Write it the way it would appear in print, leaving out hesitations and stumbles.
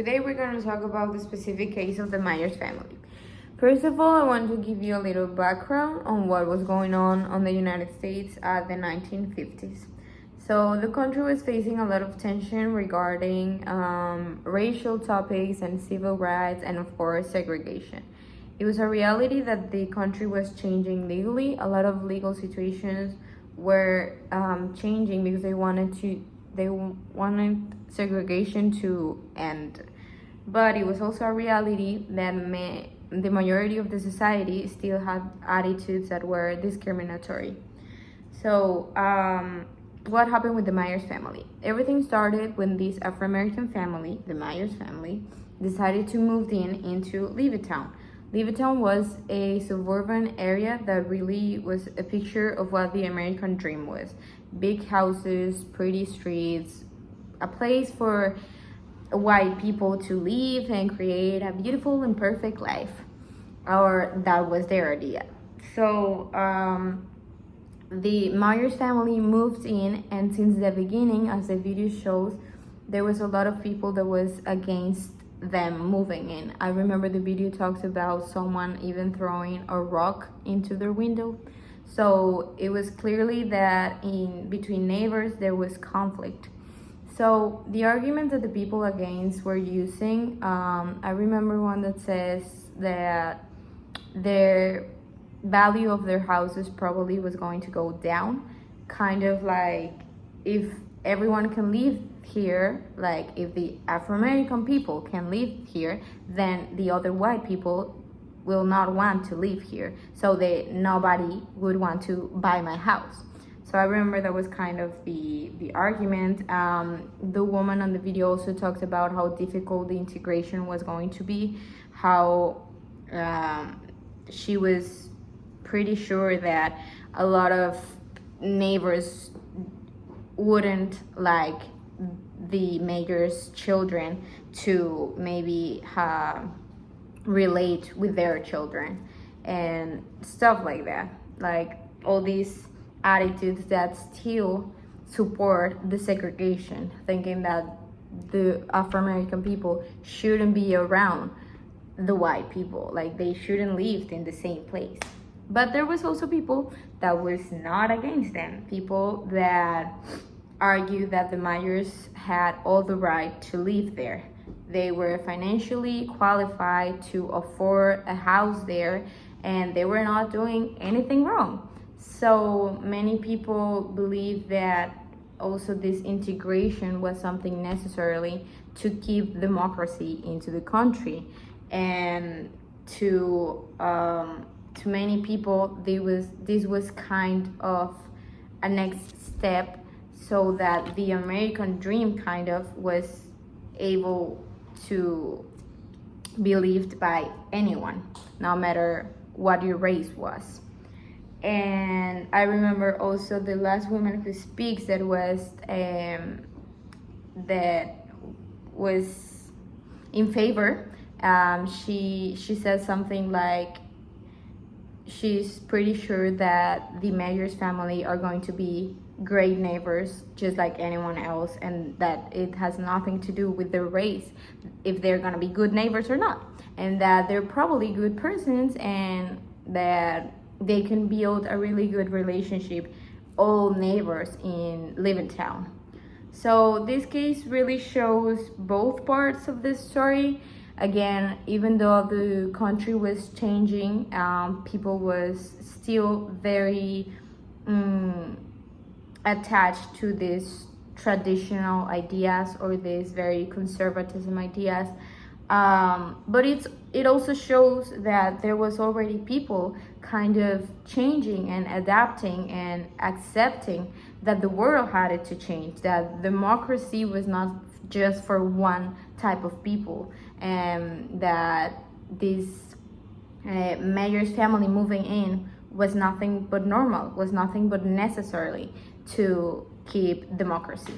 Today we're going to talk about the specific case of the Myers family. First of all, I want to give you a little background on what was going on the United States at the 1950s. So the country was facing a lot of tension regarding racial topics and civil rights and of course segregation. It was a reality that the country was changing legally. A lot of legal situations were changing because they wanted segregation to end. But it was also a reality that the majority of the society still had attitudes that were discriminatory. So what happened with the Myers family? Everything started when this Afro-American family, the Myers family, decided to move into Levittown. Levittown was a suburban area that really was a picture of what the American dream was. Big houses, pretty streets, a place for white people to live and create a beautiful and perfect life. Or that was their idea. So the Myers family moved in, and since the beginning, as the video shows, there was a lot of people that was against them moving in. I remember the video talks about someone even throwing a rock into their window. So it was clearly that in between neighbors there was conflict. So the argument that the people against were using, I remember one that says that their value of their houses probably was going to go down, kind of like if everyone can live here, like if the Afro-American people can live here, then the other white people will not want to live here, so nobody would want to buy my house. So I remember that was kind of the argument. The woman on the video also talked about how difficult the integration was going to be, how she was pretty sure that a lot of neighbors wouldn't like the mayor's children to maybe relate with their children and stuff like that. Like all these attitudes that still support the segregation, thinking that the Afro-American people shouldn't be around the white people, like they shouldn't live in the same place. But there was also people that was not against them, people that argued that the Myers had all the right to live there. They were financially qualified to afford a house there, and they were not doing anything wrong. So many people believe that also this integration was something necessarily to keep democracy into the country, and to many people this was kind of a next step, so that the American dream kind of was able to be lived by anyone, no matter what your race was. And I remember also the last woman who speaks that was in favor. She said something like she's pretty sure that the Myers family are going to be great neighbors just like anyone else, and that it has nothing to do with their race if they're gonna be good neighbors or not, and that they're probably good persons, and that they can build a really good relationship, all neighbors in Levittown. So this case really shows both parts of this story. Again, even though the country was changing, people was still very attached to these traditional ideas or these very conservatism ideas. But it also shows that there was already people kind of changing and adapting and accepting that the world had to change, that democracy was not just for one type of people, and that this Myers family moving in was nothing but normal, was nothing but necessarily to keep democracy.